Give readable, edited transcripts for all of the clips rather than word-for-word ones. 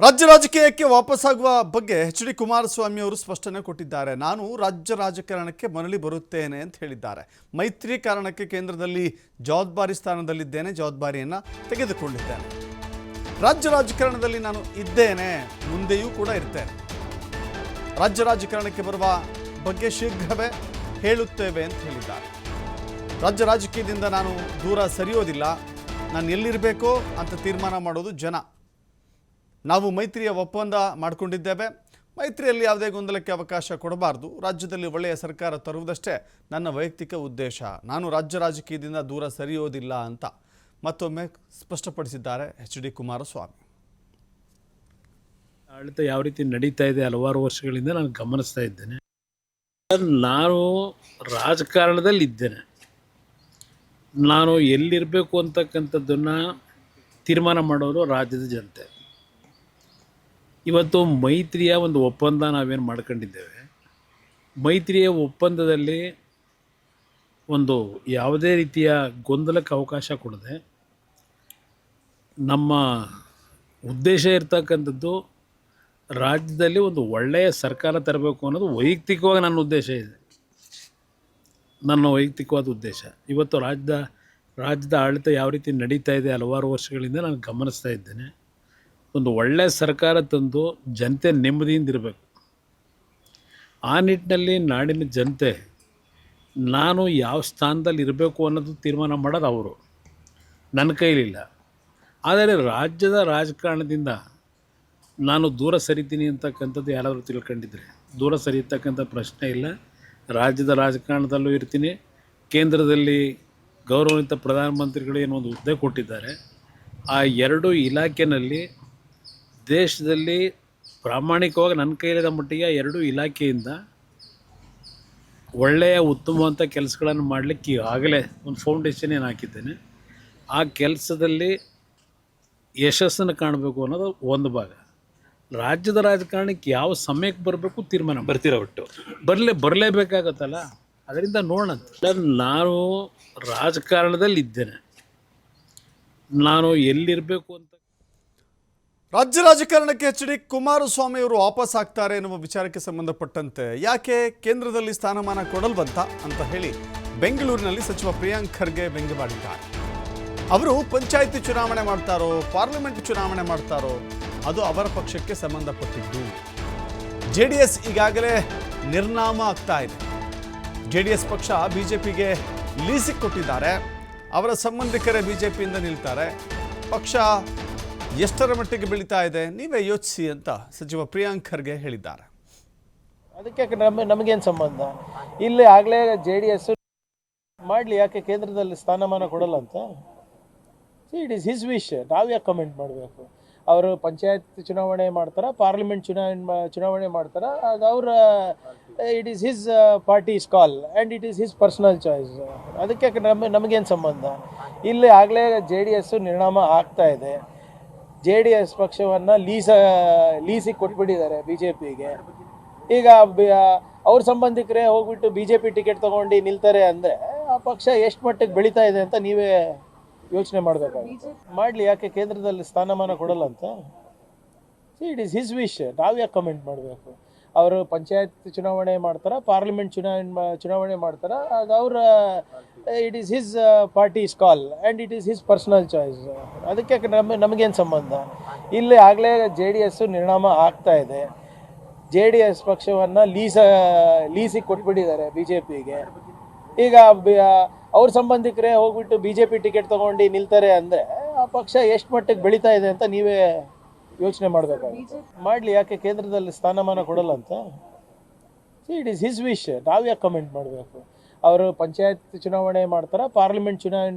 ರಾಜ್ಯ ರಾಜಕೀಯಕ್ಕೆ ವಾಪಸ್ಸಾಗುವ ಬಗ್ಗೆ ಎಚ್.ಡಿ. ಕುಮಾರಸ್ವಾಮಿ ಅವರು ಸ್ಪಷ್ಟನೆ ಕೊಟ್ಟಿದ್ದಾರೆ. ನಾನು ರಾಜ್ಯ ರಾಜಕಾರಣಕ್ಕೆ ಮರಳಿ ಬರುತ್ತೇನೆ ಅಂತ ಹೇಳಿದ್ದಾರೆ. ಮೈತ್ರಿ ಕಾರಣಕ್ಕೆ ಕೇಂದ್ರದಲ್ಲಿ ಜವಾಬ್ದಾರಿ ಸ್ಥಾನದಲ್ಲಿದ್ದೇನೆ, ಜವಾಬ್ದಾರಿಯನ್ನು ತೆಗೆದುಕೊಂಡಿದ್ದೇನೆ. ರಾಜ್ಯ ರಾಜಕಾರಣದಲ್ಲಿ ನಾನು ಇದ್ದೇನೆ, ಮುಂದೆಯೂ ಕೂಡ ಇರ್ತೇನೆ. ರಾಜ್ಯ ರಾಜಕಾರಣಕ್ಕೆ ಬರುವ ಬಗ್ಗೆ ಶೀಘ್ರವೇ ಹೇಳುತ್ತೇವೆ ಅಂತ ಹೇಳಿದ್ದಾರೆ. ರಾಜ್ಯ ರಾಜಕೀಯದಿಂದ ನಾನು ದೂರ ಸರಿಯೋದಿಲ್ಲ, ನಾನು ಎಲ್ಲಿರಬೇಕೋ ಅಂತ ತೀರ್ಮಾನ ಮಾಡೋದು ಜನ. ನಾವು ಮೈತ್ರಿಯ ಒಪ್ಪಂದ ಮಾಡಿಕೊಂಡಿದ್ದೇವೆ. ಮೈತ್ರಿಯಲ್ಲಿ ಯಾವುದೇ ಗೊಂದಲಕ್ಕೆ ಅವಕಾಶ ಕೊಡಬಾರ್ದು. ರಾಜ್ಯದಲ್ಲಿ ಒಳ್ಳೆಯ ಸರ್ಕಾರ ತರುವುದಷ್ಟೇ ನನ್ನ ವೈಯಕ್ತಿಕ ಉದ್ದೇಶ. ನಾನು ರಾಜ್ಯ ರಾಜಕೀಯದಿಂದ ದೂರ ಸರಿಯೋದಿಲ್ಲ ಅಂತ ಮತ್ತೊಮ್ಮೆ ಸ್ಪಷ್ಟಪಡಿಸಿದ್ದಾರೆ ಎಚ್.ಡಿ. ಕುಮಾರಸ್ವಾಮಿ. ಆಡಳಿತ ಯಾವ ರೀತಿ ನಡೀತಾ ಇದೆ ಹಲವಾರು ವರ್ಷಗಳಿಂದ ನಾನು ಗಮನಿಸ್ತಾ ಇದ್ದೇನೆ. ನಾನು ರಾಜಕಾರಣದಲ್ಲಿ ಇದ್ದೇನೆ. ನಾನು ಎಲ್ಲಿರಬೇಕು ಅಂತಕ್ಕಂಥದ್ದನ್ನು ತೀರ್ಮಾನ ಮಾಡೋರು ರಾಜ್ಯದ ಜನತೆ. ಇವತ್ತು ಮೈತ್ರಿಯ ಒಂದು ಒಪ್ಪಂದ ನಾವೇನು ಮಾಡ್ಕೊಂಡಿದ್ದೇವೆ, ಮೈತ್ರಿಯ ಒಪ್ಪಂದದಲ್ಲಿ ಒಂದು ಯಾವುದೇ ರೀತಿಯ ಗೊಂದಲಕ್ಕೆ ಅವಕಾಶ ಕೊಡದೆ ನಮ್ಮ ಉದ್ದೇಶ ಇರ್ತಕ್ಕಂಥದ್ದು ರಾಜ್ಯದಲ್ಲಿ ಒಂದು ಒಳ್ಳೆಯ ಸರ್ಕಾರ ತರಬೇಕು ಅನ್ನೋದು ವೈಯಕ್ತಿಕವಾಗಿ ನನ್ನ ಉದ್ದೇಶ ಇದೆ. ನನ್ನ ವೈಯಕ್ತಿಕವಾದ ಉದ್ದೇಶ. ಇವತ್ತು ರಾಜ್ಯದ ಆಡಳಿತ ಯಾವ ರೀತಿ ನಡೀತಾ ಇದೆ ಹಲವಾರು ವರ್ಷಗಳಿಂದ ನಾನು ಗಮನಿಸ್ತಾ ಇದ್ದೇನೆ. ಒಂದು ಒಳ್ಳೆಯ ಸರ್ಕಾರ ತಂದು ಜನತೆ ನೆಮ್ಮದಿಯಿಂದಿರಬೇಕು. ಆ ನಿಟ್ಟಿನಲ್ಲಿ ನಾಡಿನ ಜನತೆ ನಾನು ಯಾವ ಸ್ಥಾನದಲ್ಲಿ ಇರಬೇಕು ಅನ್ನೋದು ತೀರ್ಮಾನ ಮಾಡೋದು ಅವರು, ನನ್ನ ಕೈಲಿಲ್ಲ. ಆದರೆ ರಾಜ್ಯದ ರಾಜಕಾರಣದಿಂದ ನಾನು ದೂರ ಸರಿತೀನಿ ಅಂತಕ್ಕಂಥದ್ದು ಯಾರಾದರೂ ತಿಳ್ಕೊಂಡಿದ್ರೆ ದೂರ ಸರಿಯತಕ್ಕಂಥ ಪ್ರಶ್ನೆ ಇಲ್ಲ. ರಾಜ್ಯದ ರಾಜಕಾರಣದಲ್ಲೂ ಇರ್ತೀನಿ. ಕೇಂದ್ರದಲ್ಲಿ ಗೌರವಾನ್ವಿತ ಪ್ರಧಾನಮಂತ್ರಿಗಳು ಏನೋ ಒಂದು ಹುದ್ದೆ ಕೊಟ್ಟಿದ್ದಾರೆ. ಆ ಎರಡೂ ಇಲಾಖೆಯಲ್ಲಿ ದೇಶದಲ್ಲಿ ಪ್ರಾಮಾಣಿಕವಾಗಿ ನನ್ನ ಕೈಲಿದ್ದ ಮಟ್ಟಿಗೆ ಎರಡೂ ಇಲಾಖೆಯಿಂದ ಒಳ್ಳೆಯ ಉತ್ತಮವಂಥ ಕೆಲಸಗಳನ್ನು ಮಾಡಲಿಕ್ಕೆ ಈಗಾಗಲೇ ಒಂದು ಫೌಂಡೇಶನ್ ಏನು ಹಾಕಿದ್ದೇನೆ. ಆ ಕೆಲಸದಲ್ಲಿ ಯಶಸ್ಸನ್ನು ಕಾಣಬೇಕು ಅನ್ನೋದು ಒಂದು ಭಾಗ. ರಾಜ್ಯದ ರಾಜಕಾರಣಕ್ಕೆ ಯಾವ ಸಮಯಕ್ಕೆ ಬರಬೇಕು ತೀರ್ಮಾನ ಒಟ್ಟು ಬರಲೇಬೇಕಾಗತ್ತಲ್ಲ. ಅದರಿಂದ ನೋಡೋಣ. ನಾನು ರಾಜಕಾರಣದಲ್ಲಿ ಇದ್ದೇನೆ. ನಾನು ಎಲ್ಲಿರಬೇಕು ಅಂತ ರಾಜ್ಯ ರಾಜಕಾರಣಕ್ಕೆ ಎಚ್.ಡಿ. ಕುಮಾರಸ್ವಾಮಿ ಅವರು ವಾಪಸ್ ಆಗ್ತಾರೆ ಎನ್ನುವ ವಿಚಾರಕ್ಕೆ ಸಂಬಂಧಪಟ್ಟಂತೆ ಯಾಕೆ ಕೇಂದ್ರದಲ್ಲಿ ಸ್ಥಾನಮಾನ ಕೊಡಲ್ವಂತ ಅಂತ ಹೇಳಿ ಬೆಂಗಳೂರಿನಲ್ಲಿ ಸಚಿವ ಪ್ರಿಯಾಂಕ್ ಖರ್ಗೆ ವ್ಯಂಗ್ಯವಾಡಿದ್ದಾರೆ. ಅವರು ಪಂಚಾಯಿತಿ ಚುನಾವಣೆ ಮಾಡ್ತಾರೋ, ಪಾರ್ಲಿಮೆಂಟ್ ಚುನಾವಣೆ ಮಾಡ್ತಾರೋ ಅದು ಅವರ ಪಕ್ಷಕ್ಕೆ ಸಂಬಂಧಪಟ್ಟಿದ್ದು. JDS ಈಗಾಗಲೇ ನಿರ್ನಾಮ ಆಗ್ತಾ ಇದೆ. JDS ಪಕ್ಷ BJPಗೆ ಲೀಸಿಗೆ ಕೊಟ್ಟಿದ್ದಾರೆ. ಅವರ ಸಂಬಂಧಿಕರೇ BJPಯಿಂದ ನಿಲ್ತಾರೆ. ಪಕ್ಷ ಎಷ್ಟರ ಮಟ್ಟಿಗೆ ಬೆಳೀತಾ ಇದೆ ನೀವೇ ಯೋಚಿಸಿ ಅಂತ ಸಚಿವ ಪ್ರಿಯಾಂಕ್ ಖರ್ಗೆ ಹೇಳಿದ್ದಾರೆ. ಅದಕ್ಕೆ ನಮಗೇನು ಸಂಬಂಧ? ಇಲ್ಲಿ ಆಗಲೇ JDS ಮಾಡಲಿ, ಯಾಕೆ ಕೇಂದ್ರದಲ್ಲಿ ಸ್ಥಾನಮಾನ ಕೊಡಲ್ಲ ಅಂತ? It is his wish. ನಾವು ಯಾಕೆ ಕಮೆಂಟ್ ಮಾಡಬೇಕು? ಅವರು ಪಂಚಾಯತ್ ಚುನಾವಣೆ ಮಾಡ್ತಾರೆ, ಪಾರ್ಲಿಮೆಂಟ್ ಚುನಾವಣೆ ಮಾಡ್ತಾರೆ, ಅದು ಅವರ it is his parties call and it is his personal choice. ಅದಕ್ಕೆ ನಮಗೇನು ಸಂಬಂಧ? ಇಲ್ಲಿ ಆಗಲೇ JDS ನಿರ್ನಾಮ ಆಗ್ತಾ ಇದೆ. JDS ಪಕ್ಷವನ್ನು ಲೀಸಿಗೆ ಕೊಟ್ಬಿಟ್ಟಿದ್ದಾರೆ BJPಗೆ. ಈಗ ಅವ್ರ ಸಂಬಂಧಿಕರೇ ಹೋಗ್ಬಿಟ್ಟು BJP ಟಿಕೆಟ್ ತೊಗೊಂಡು ನಿಲ್ತಾರೆ ಅಂದರೆ ಆ ಪಕ್ಷ ಎಷ್ಟು ಮಟ್ಟಿಗೆ ಬೆಳೀತಾ ಇದೆ ಅಂತ ನೀವೇ ಯೋಚನೆ ಮಾಡಬೇಕಾಗುತ್ತೆ. ಮಾಡಲಿ, ಯಾಕೆ ಕೇಂದ್ರದಲ್ಲಿ ಸ್ಥಾನಮಾನ ಕೊಡಲ್ಲ ಅಂತ? It is his wish. ನಾವು ಯಾಕೆ ಕಮೆಂಟ್ ಮಾಡಬೇಕು? ಅವರು ಪಂಚಾಯತ್ ಚುನಾವಣೆ ಮಾಡ್ತಾರೆ, ಪಾರ್ಲಿಮೆಂಟ್ ಚುನಾವಣೆ ಮಾಡ್ತಾರೆ, ಅದು ಅವರ it is his parties call and it is his personal choice. ಅದಕ್ಕೆ ನಮಗೇನು ಸಂಬಂಧ? ಇಲ್ಲಿ ಆಗಲೇ JDS ನಿರ್ನಾಮ ಆಗ್ತಾ ಇದೆ. JDS ಪಕ್ಷವನ್ನು ಲೀಸಿಗೆ ಕೊಟ್ಬಿಟ್ಟಿದ್ದಾರೆ BJPಗೆ. ಈಗ ಅವ್ರ ಸಂಬಂಧಿಕರೇ ಹೋಗ್ಬಿಟ್ಟು BJP ಟಿಕೆಟ್ ತೊಗೊಂಡು ನಿಲ್ತಾರೆ ಅಂದರೆ ಆ ಪಕ್ಷ ಎಷ್ಟು ಮಟ್ಟಿಗೆ ಬೆಳೀತಾ ಇದೆ ಅಂತ ನೀವೇ ಯೋಚನೆ ಮಾಡಬೇಕಾಗುತ್ತೆ. ಮಾಡಲಿ, ಯಾಕೆ ಕೇಂದ್ರದಲ್ಲಿ ಸ್ಥಾನಮಾನ ಕೊಡಲ್ಲ ಅಂತ? It is his wish. ನಾವು ಯಾಕೆ ಕಮೆಂಟ್ ಮಾಡಬೇಕು? ಅವರು ಪಂಚಾಯತ್ ಚುನಾವಣೆ ಮಾಡ್ತಾರೆ, ಪಾರ್ಲಿಮೆಂಟ್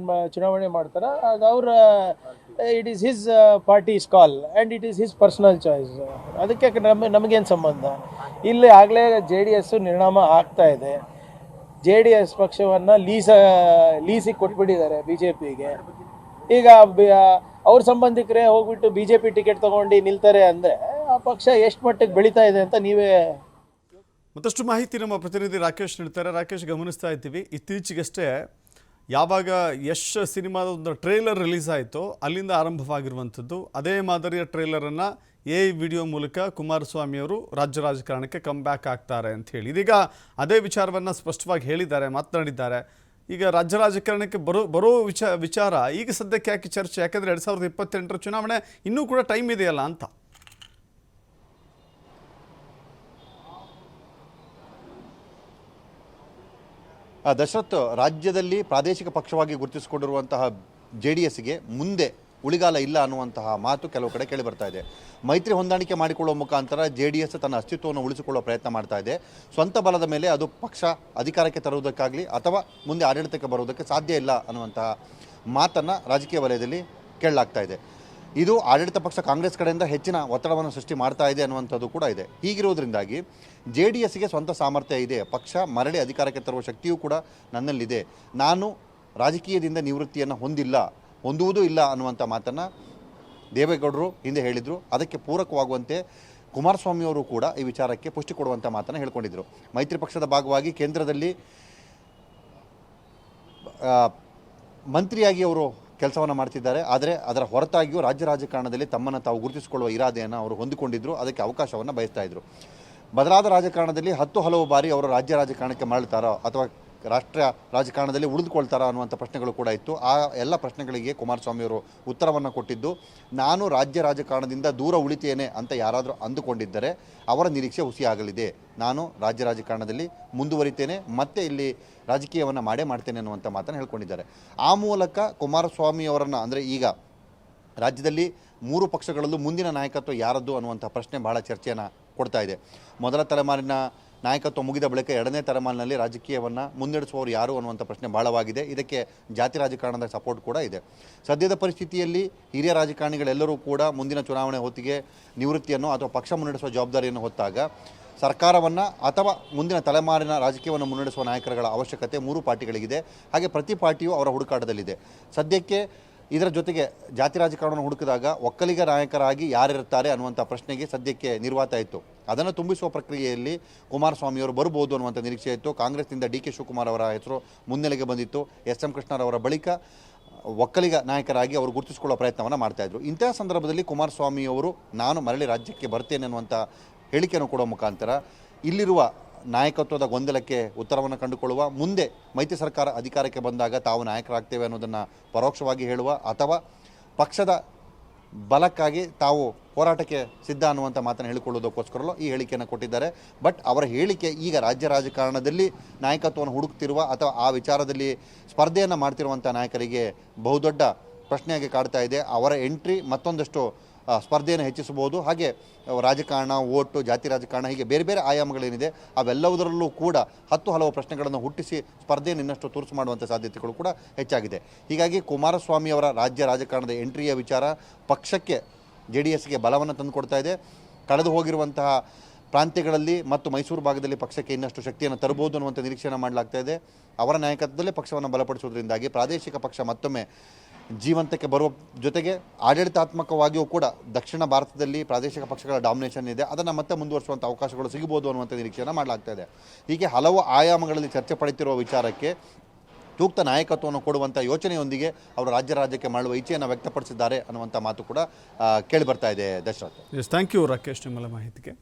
ಚುನಾವಣೆ ಮಾಡ್ತಾರೆ, ಅದು ಅವರ it is his parties call and it is his personal choice. ಅದಕ್ಕೆ ನಮಗೇನು ಸಂಬಂಧ? ಇಲ್ಲಿ ಆಗಲೇ JDS ನಿರ್ನಾಮ ಆಗ್ತಾ ಇದೆ. JDS ಪಕ್ಷವನ್ನು ಲೀಸಿಗೆ ಕೊಟ್ಬಿಟ್ಟಿದ್ದಾರೆ BJPಗೆ. ಈಗ ಅವ್ರ ಸಂಬಂಧಿಕರೇ ಹೋಗ್ಬಿಟ್ಟು BJP ಟಿಕೆಟ್ ತೊಗೊಂಡು ನಿಲ್ತಾರೆ ಅಂದರೆ ಆ ಪಕ್ಷ ಎಷ್ಟು ಮಟ್ಟಿಗೆ ಬೆಳೀತಾ ಇದೆ ಅಂತ ನೀವೇ. ಮತ್ತಷ್ಟು ಮಾಹಿತಿ ನಮ್ಮ ಪ್ರತಿನಿಧಿ ರಾಕೇಶ್ ನೀಡ್ತಾರೆ. ರಾಕೇಶ್, ಗಮನಿಸ್ತಾ ಇದ್ದೀವಿ ಇತ್ತೀಚೆಗಷ್ಟೇ ಯಾವಾಗ ಯಶ್ ಸಿನಿಮಾದ ಒಂದು ಟ್ರೇಲರ್ ರಿಲೀಸ್ ಆಯಿತೋ ಅಲ್ಲಿಂದ ಆರಂಭವಾಗಿರುವಂಥದ್ದು. ಅದೇ ಮಾದರಿಯ ಟ್ರೇಲರನ್ನು ವಿಡಿಯೋ ಮೂಲಕ ಕುಮಾರಸ್ವಾಮಿಯವರು ರಾಜ್ಯ ರಾಜಕಾರಣಕ್ಕೆ ಕಮ್ ಬ್ಯಾಕ್ ಆಗ್ತಾರೆ ಅಂತ ಹೇಳಿ ಇದೀಗ ಅದೇ ವಿಚಾರವನ್ನು ಸ್ಪಷ್ಟವಾಗಿ ಹೇಳಿದ್ದಾರೆ, ಮಾತನಾಡಿದ್ದಾರೆ. ಈಗ ರಾಜ್ಯ ರಾಜಕಾರಣಕ್ಕೆ ಬರೋ ವಿಚಾರ ಈಗ ಸದ್ಯಕ್ಕೆ ಯಾಕೆ ಚರ್ಚೆ? ಯಾಕೆಂದರೆ 2028ರ ಚುನಾವಣೆ ಇನ್ನೂ ಕೂಡ ಟೈಮ್ ಇದೆಯಲ್ಲ ಅಂತ. ದಶರಥ್, ರಾಜ್ಯದಲ್ಲಿ ಪ್ರಾದೇಶಿಕ ಪಕ್ಷವಾಗಿ ಗುರುತಿಸಿಕೊಂಡಿರುವಂತಹ JDSಗೆ ಮುಂದೆ ಉಳಿಗಾಲ ಇಲ್ಲ ಅನ್ನುವಂತಹ ಮಾತು ಕೆಲವು ಕಡೆ ಕೇಳಿ ಬರ್ತಾ ಇದೆ. ಮೈತ್ರಿ ಹೊಂದಾಣಿಕೆ ಮಾಡಿಕೊಳ್ಳುವ ಮುಖಾಂತರ JDS ತನ್ನ ಅಸ್ತಿತ್ವವನ್ನು ಉಳಿಸಿಕೊಳ್ಳುವ ಪ್ರಯತ್ನ ಮಾಡ್ತಾ ಇದೆ. ಸ್ವಂತ ಬಲದ ಮೇಲೆ ಅದು ಪಕ್ಷ ಅಧಿಕಾರಕ್ಕೆ ತರುವುದಕ್ಕಾಗಲಿ ಅಥವಾ ಮುಂದೆ ಆಡಳಿತಕ್ಕೆ ಬರುವುದಕ್ಕೆ ಸಾಧ್ಯ ಇಲ್ಲ ಅನ್ನುವಂತಹ ಮಾತನ್ನು ರಾಜಕೀಯ ವಲಯದಲ್ಲಿ ಕೇಳಲಾಗ್ತಾ ಇದೆ. ಇದು ಆಡಳಿತ ಪಕ್ಷ ಕಾಂಗ್ರೆಸ್ ಕಡೆಯಿಂದ ಹೆಚ್ಚಿನ ಒತ್ತಡವನ್ನು ಸೃಷ್ಟಿ ಮಾಡ್ತಾ ಇದೆ ಅನ್ನುವಂಥದ್ದು ಕೂಡ ಇದೆ. ಹೀಗಿರೋದ್ರಿಂದಾಗಿ JDSಗೆ ಸ್ವಂತ ಸಾಮರ್ಥ್ಯ ಇದೆ, ಪಕ್ಷ ಮರಳಿ ಅಧಿಕಾರಕ್ಕೆ ತರುವ ಶಕ್ತಿಯೂ ಕೂಡ ನನ್ನಲ್ಲಿದೆ, ನಾನು ರಾಜಕೀಯದಿಂದ ನಿವೃತ್ತಿಯನ್ನು ಹೊಂದುವುದೂ ಇಲ್ಲ ಅನ್ನುವಂಥ ಮಾತನ್ನು ದೇವೇಗೌಡರು ಹಿಂದೆ ಹೇಳಿದರು. ಅದಕ್ಕೆ ಪೂರಕವಾಗುವಂತೆ ಕುಮಾರಸ್ವಾಮಿಯವರು ಕೂಡ ಈ ವಿಚಾರಕ್ಕೆ ಪುಷ್ಟಿ ಕೊಡುವಂಥ ಮಾತನ್ನು ಹೇಳ್ಕೊಂಡಿದ್ದರು. ಮೈತ್ರಿ ಪಕ್ಷದ ಭಾಗವಾಗಿ ಕೇಂದ್ರದಲ್ಲಿ ಮಂತ್ರಿಯಾಗಿ ಅವರು ಕೆಲಸವನ್ನು ಮಾಡ್ತಿದ್ದಾರೆ. ಆದರೆ ಅದರ ಹೊರತಾಗಿಯೂ ರಾಜ್ಯ ರಾಜಕಾರಣದಲ್ಲಿ ತಮ್ಮನ್ನು ತಾವು ಗುರುತಿಸಿಕೊಳ್ಳುವ ಇರಾದೆಯನ್ನು ಅವರು ಹೊಂದಿಕೊಂಡಿದ್ದರು, ಅದಕ್ಕೆ ಅವಕಾಶವನ್ನು ಬಯಸ್ತಾ ಇದ್ದರು. ಬದಲಾದ ರಾಜಕಾರಣದಲ್ಲಿ ಹಲವು ಬಾರಿ ಅವರು ರಾಜ್ಯ ರಾಜಕಾರಣಕ್ಕೆ ಮರಳ್ತಾರೋ ಅಥವಾ ರಾಷ್ಟ್ರ ರಾಜಕಾರಣದಲ್ಲಿ ಉಳಿದುಕೊಳ್ತಾರಾ ಅನ್ನುವಂಥ ಪ್ರಶ್ನೆಗಳು ಕೂಡ ಇತ್ತು. ಆ ಎಲ್ಲ ಪ್ರಶ್ನೆಗಳಿಗೆ ಕುಮಾರಸ್ವಾಮಿಯವರು ಉತ್ತರವನ್ನು ಕೊಟ್ಟಿದ್ದು, ನಾನು ರಾಜ್ಯ ರಾಜಕಾರಣದಿಂದ ದೂರ ಉಳಿತೇನೆ ಅಂತ ಯಾರಾದರೂ ಅಂದುಕೊಂಡಿದ್ದರೆ ಅವರ ನಿರೀಕ್ಷೆ ಹುಸಿಯಾಗಲಿದೆ. ನಾನು ರಾಜ್ಯ ರಾಜಕಾರಣದಲ್ಲಿ ಮುಂದುವರಿತೇನೆ, ಮತ್ತೆ ಇಲ್ಲಿ ರಾಜಕೀಯವನ್ನು ಮಾಡ್ತೇನೆ ಅನ್ನುವಂಥ ಮಾತನ್ನು ಹೇಳ್ಕೊಂಡಿದ್ದಾರೆ. ಆ ಮೂಲಕ ಕುಮಾರಸ್ವಾಮಿಯವರನ್ನು, ಅಂದರೆ ಈಗ ರಾಜ್ಯದಲ್ಲಿ 3 ಪಕ್ಷಗಳಲ್ಲೂ ಮುಂದಿನ ನಾಯಕತ್ವ ಯಾರದ್ದು ಅನ್ನುವಂಥ ಪ್ರಶ್ನೆ ಬಹಳ ಚರ್ಚೆಯನ್ನು ಕೊಡ್ತಾ ಇದೆ. ಮೊದಲ ತಲೆಮಾರಿನ ನಾಯಕತ್ವ ಮುಗಿದ ಬಳಿಕ 2ನೇ ತಲೆಮಾರಿನಲ್ಲಿ ರಾಜಕೀಯವನ್ನು ಮುನ್ನಡೆಸುವವರು ಯಾರು ಅನ್ನುವಂಥ ಪ್ರಶ್ನೆ ಬಹಳವಾಗಿದೆ. ಇದಕ್ಕೆ ಜಾತಿ ರಾಜಕಾರಣದ ಸಪೋರ್ಟ್ ಕೂಡ ಇದೆ. ಸದ್ಯದ ಪರಿಸ್ಥಿತಿಯಲ್ಲಿ ಹಿರಿಯ ರಾಜಕಾರಣಿಗಳೆಲ್ಲರೂ ಕೂಡ ಮುಂದಿನ ಚುನಾವಣೆ ಹೊತ್ತಿಗೆ ನಿವೃತ್ತಿಯನ್ನು ಅಥವಾ ಪಕ್ಷ ಮುನ್ನಡೆಸುವ ಜವಾಬ್ದಾರಿಯನ್ನು ಹೊತ್ತಾಗ ಸರ್ಕಾರವನ್ನು ಅಥವಾ ಮುಂದಿನ ತಲೆಮಾರಿನ ರಾಜಕೀಯವನ್ನು ಮುನ್ನಡೆಸುವ ನಾಯಕರುಗಳ ಅವಶ್ಯಕತೆ 3 ಪಾರ್ಟಿಗಳಿಗಿದೆ. ಹಾಗೆ ಪ್ರತಿ ಪಾರ್ಟಿಯೂ ಅವರ ಹುಡುಕಾಟದಲ್ಲಿದೆ. ಸದ್ಯಕ್ಕೆ ಇದರ ಜೊತೆಗೆ ಜಾತಿ ರಾಜಕಾರಣವನ್ನು ಹುಡುಕಿದಾಗ ಒಕ್ಕಲಿಗ ನಾಯಕರಾಗಿ ಯಾರಿರುತ್ತಾರೆ ಅನ್ನುವಂಥ ಪ್ರಶ್ನೆಗೆ ಸದ್ಯಕ್ಕೆ ನಿರ್ವಾತ ಇತ್ತು. ಅದನ್ನು ತುಂಬಿಸುವ ಪ್ರಕ್ರಿಯೆಯಲ್ಲಿ ಕುಮಾರಸ್ವಾಮಿಯವರು ಬರ್ಬೋದು ಅನ್ನುವಂಥ ನಿರೀಕ್ಷೆ ಇತ್ತು. ಕಾಂಗ್ರೆಸ್ನಿಂದ DK ಶಿವಕುಮಾರ್ ಅವರ ಹೆಸರು ಮುನ್ನೆಲೆಗೆ ಬಂದಿತ್ತು. SM ಕೃಷ್ಣರವರ ಬಳಿಕ ಒಕ್ಕಲಿಗ ನಾಯಕರಾಗಿ ಅವರು ಗುರುತಿಸಿಕೊಳ್ಳುವ ಪ್ರಯತ್ನವನ್ನು ಮಾಡ್ತಾಯಿದ್ರು. ಇಂತಹ ಸಂದರ್ಭದಲ್ಲಿ ಕುಮಾರಸ್ವಾಮಿಯವರು ನಾನು ಮರಳಿ ರಾಜ್ಯಕ್ಕೆ ಬರ್ತೇನೆ ಅನ್ನುವಂಥ ಹೇಳಿಕೆಯನ್ನು ಕೊಡುವ ಮುಖಾಂತರ ಇಲ್ಲಿರುವ ನಾಯಕತ್ವದ ಗೊಂದಲಕ್ಕೆ ಉತ್ತರವನ್ನು ಕಂಡುಕೊಳ್ಳುವ, ಮುಂದೆ ಮೈತ್ರಿ ಸರ್ಕಾರ ಅಧಿಕಾರಕ್ಕೆ ಬಂದಾಗ ತಾವು ನಾಯಕರಾಗ್ತೇವೆ ಅನ್ನೋದನ್ನು ಪರೋಕ್ಷವಾಗಿ ಹೇಳುವ, ಅಥವಾ ಪಕ್ಷದ ಬಲಕ್ಕಾಗಿ ತಾವು ಹೋರಾಟಕ್ಕೆ ಸಿದ್ಧ ಅನ್ನುವಂಥ ಮಾತನ್ನು ಹೇಳಿಕೊಳ್ಳುವುದಕ್ಕೋಸ್ಕರಲೂ ಈ ಹೇಳಿಕೆಯನ್ನು ಕೊಟ್ಟಿದ್ದಾರೆ. ಬಟ್ ಅವರ ಹೇಳಿಕೆ ಈಗ ರಾಜ್ಯ ರಾಜಕಾರಣದಲ್ಲಿ ನಾಯಕತ್ವವನ್ನು ಹುಡುಕ್ತಿರುವ ಅಥವಾ ಆ ವಿಚಾರದಲ್ಲಿ ಸ್ಪರ್ಧೆಯನ್ನು ಮಾಡ್ತಿರುವಂಥ ನಾಯಕರಿಗೆ ಬಹುದೊಡ್ಡ ಪ್ರಶ್ನೆಯಾಗಿ ಕಾಡ್ತಾ ಇದೆ. ಅವರ ಎಂಟ್ರಿ ಮತ್ತೊಂದಷ್ಟು ಸ್ಪರ್ಧೆಯನ್ನು ಹೆಚ್ಚಿಸಬಹುದು. ಹಾಗೆ ರಾಜಕಾರಣ, ಓಟು, ಜಾತಿ ರಾಜಕಾರಣ, ಹೀಗೆ ಬೇರೆ ಬೇರೆ ಆಯಾಮಗಳೇನಿದೆ ಅವೆಲ್ಲದರಲ್ಲೂ ಕೂಡ ಹಲವು ಪ್ರಶ್ನೆಗಳನ್ನು ಹುಟ್ಟಿಸಿ ಸ್ಪರ್ಧೆಯನ್ನು ಇನ್ನಷ್ಟು ತುರ್ಸು ಮಾಡುವಂಥ ಸಾಧ್ಯತೆಗಳು ಕೂಡ ಹೆಚ್ಚಾಗಿದೆ. ಹೀಗಾಗಿ ಕುಮಾರಸ್ವಾಮಿಯವರ ರಾಜ್ಯ ರಾಜಕಾರಣದ ಎಂಟ್ರಿಯ ವಿಚಾರ ಪಕ್ಷಕ್ಕೆ JDSಗೆ ಬಲವನ್ನು ತಂದುಕೊಡ್ತಾ ಇದೆ. ಕಳೆದು ಹೋಗಿರುವಂತಹ ಪ್ರಾಂತ್ಯಗಳಲ್ಲಿ ಮತ್ತು ಮೈಸೂರು ಭಾಗದಲ್ಲಿ ಪಕ್ಷಕ್ಕೆ ಇನ್ನಷ್ಟು ಶಕ್ತಿಯನ್ನು ತರಬಹುದು ಅನ್ನುವಂಥ ನಿರೀಕ್ಷೆಯನ್ನು ಮಾಡಲಾಗ್ತಾ ಇದೆ. ಅವರ ನಾಯಕತ್ವದಲ್ಲೇ ಪಕ್ಷವನ್ನು ಬಲಪಡಿಸುವುದರಿಂದಾಗಿ ಪ್ರಾದೇಶಿಕ ಪಕ್ಷ ಮತ್ತೊಮ್ಮೆ ಜೀವಂತಕ್ಕೆ ಬರುವ ಜೊತೆಗೆ ಆಡಳಿತಾತ್ಮಕವಾಗಿಯೂ ಕೂಡ ದಕ್ಷಿಣ ಭಾರತದಲ್ಲಿ ಪ್ರಾದೇಶಿಕ ಪಕ್ಷಗಳ ಡಾಮಿನೇಷನ್ ಇದೆ, ಅದನ್ನು ಮತ್ತೆ ಮುಂದುವರಿಸುವಂಥ ಅವಕಾಶಗಳು ಸಿಗಬಹುದು ಅನ್ನುವಂಥ ನಿರೀಕ್ಷೆಯನ್ನು ಮಾಡಲಾಗ್ತಾ ಇದೆ. ಹೀಗೆ ಹಲವು ಆಯಾಮಗಳಲ್ಲಿ ಚರ್ಚೆ ಪಡೆಯುತ್ತಿರುವ ವಿಚಾರಕ್ಕೆ ಸೂಕ್ತ ನಾಯಕತ್ವವನ್ನು ಕೊಡುವಂಥ ಯೋಚನೆಯೊಂದಿಗೆ ಅವರು ರಾಜ್ಯಕ್ಕೆ ಮರಳುವ ಇಚ್ಛೆಯನ್ನು ವ್ಯಕ್ತಪಡಿಸಿದ್ದಾರೆ ಅನ್ನುವಂಥ ಮಾತು ಕೂಡ ಕೇಳಿ ಬರ್ತಾ ಇದೆ. ದಶರಥ್, ಥ್ಯಾಂಕ್ ಯು ರಾಕೇಶ್, ನಿಮ್ಮೆಲ್ಲ ಮಾಹಿತಿಗೆ.